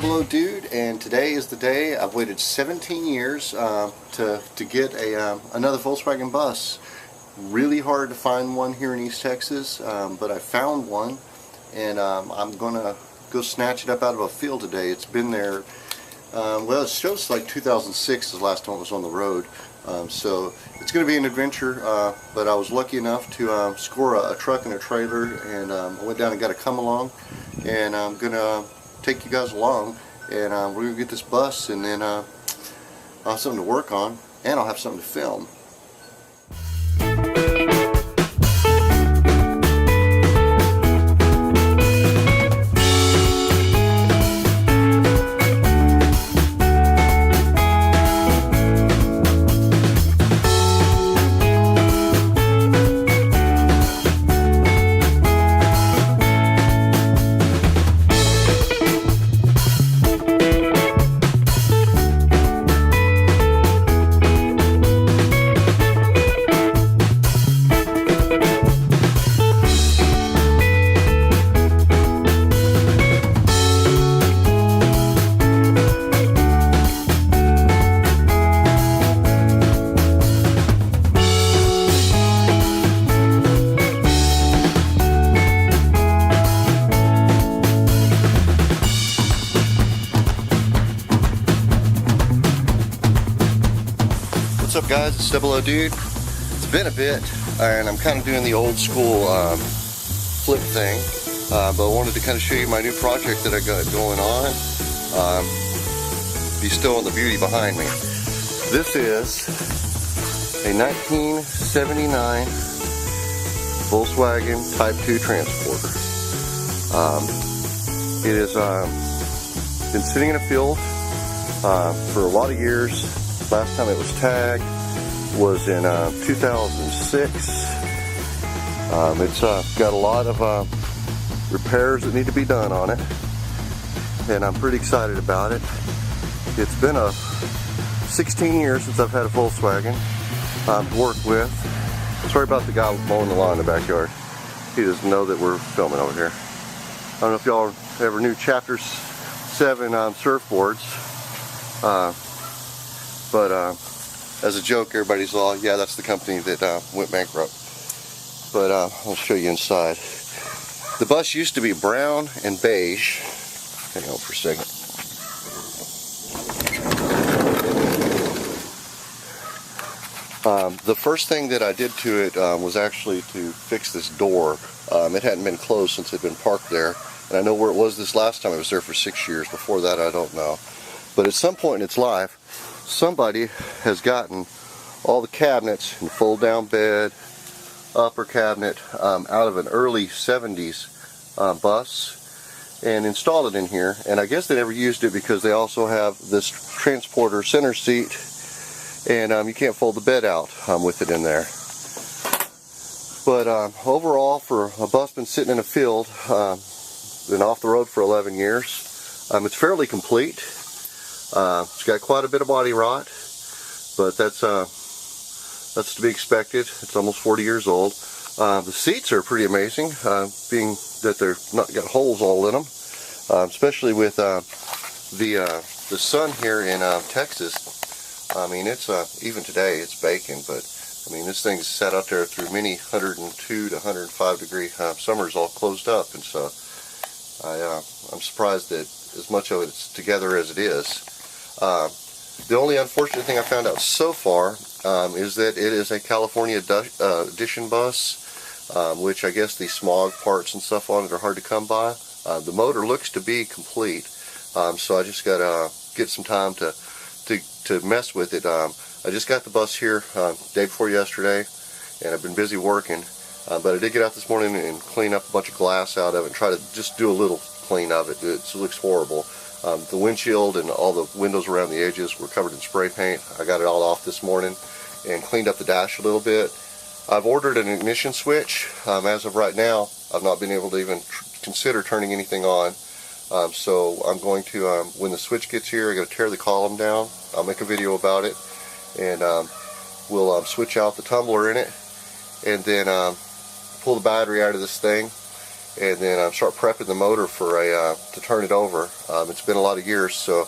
Double O Dude, and today is the day. I've waited 17 years to get another Volkswagen bus. Really hard to find one here in East Texas, but I found one, and I'm gonna go snatch it up out of a field today. It's been there, well, it shows like 2006 is the last time it was on the road, so it's going to be an adventure, but I was lucky enough to score a truck and a trailer, and I went down and got a come along, and I'm going to take you guys along, and we're going to get this bus, and then I'll have something to work on, and I'll have something to film. What's up, guys? It's Double O Dude. It's been a bit, and I'm kind of doing the old school flip thing, but I wanted to kind of show you my new project that I got going on. Be still on the beauty behind me. This is a 1979 Volkswagen Type 2 transporter. It has been sitting in a field for a lot of years. Last time it was tagged was in 2006. It's got a lot of repairs that need to be done on it, and I'm pretty excited about it. It's been 16 years since I've had a Volkswagen to work with. Sorry about the guy mowing the lawn in the backyard. He doesn't know that we're filming over here. I don't know if y'all ever knew Chapter 7 surfboards. But as a joke, everybody's all, yeah, that's the company that went bankrupt. But I'll show you inside. The bus used to be brown and beige. Hang on for a second. The first thing that I did to it was actually to fix this door. It hadn't been closed since it had been parked there. And I know where it was this last time. It was there for 6 years. Before that, I don't know. But at some point in its life, somebody has gotten all the cabinets and fold down bed, upper cabinet out of an early 70s bus and installed it in here, and I guess they never used it because they also have this transporter center seat, and you can't fold the bed out with it in there. But overall, for a bus been sitting in a field, been off the road for 11 years, it's fairly complete. It's got quite a bit of body rot, but that's to be expected. It's almost 40 years old. The seats are pretty amazing, being that they're not got holes all in them, especially with the sun here in Texas. I mean, it's even today it's baking, but I mean, this thing's sat out there through many 102 to 105 degree summers, all closed up, and so I'm surprised that as much of it's together as it is. The only unfortunate thing I found out so far is that it is a California edition bus, which I guess the smog parts and stuff on it are hard to come by. The motor looks to be complete, so I just got to get some time to mess with it. I just got the bus here day before yesterday, and I've been busy working, but I did get out this morning and clean up a bunch of glass out of it and try to just do a little clean of it. It looks horrible. The windshield and all the windows around the edges were covered in spray paint. I got it all off this morning and cleaned up the dash a little bit. I've ordered an ignition switch. As of right now, I've not been able to even consider turning anything on. So I'm going to, when the switch gets here, I'm going to tear the column down. I'll make a video about it, and we'll switch out the tumbler in it, and then pull the battery out of this thing, and then start prepping the motor for to turn it over. It's been a lot of years, so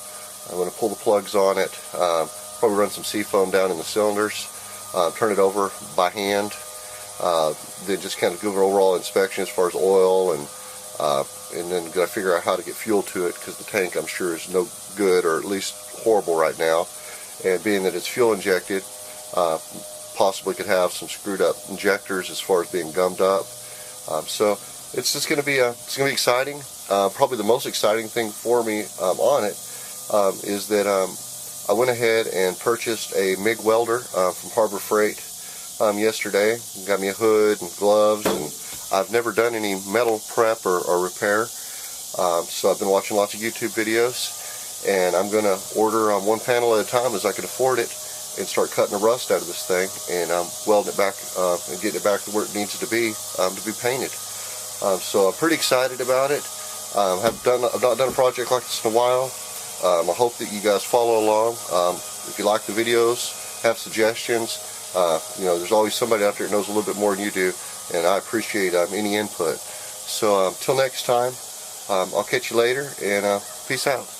I'm going to pull the plugs on it, probably run some seafoam down in the cylinders, turn it over by hand, then just kind of give an overall inspection as far as oil, and then got to figure out how to get fuel to it, because the tank, I'm sure, is no good, or at least horrible right now. And being that it's fuel injected, possibly could have some screwed up injectors as far as being gummed up. So it's just going to be it's going to be exciting. Probably the most exciting thing for me on it is that I went ahead and purchased a MIG welder from Harbor Freight yesterday. Got me a hood and gloves, and I've never done any metal prep or repair, so I've been watching lots of YouTube videos, and I'm going to order one panel at a time as I can afford it, and start cutting the rust out of this thing, and welding it back and getting it back to where it needs to be painted. So I'm pretty excited about it. I've not done a project like this in a while. I hope that you guys follow along. If you like the videos, have suggestions, you know, there's always somebody out there that knows a little bit more than you do, and I appreciate any input. So till next time, I'll catch you later, and peace out.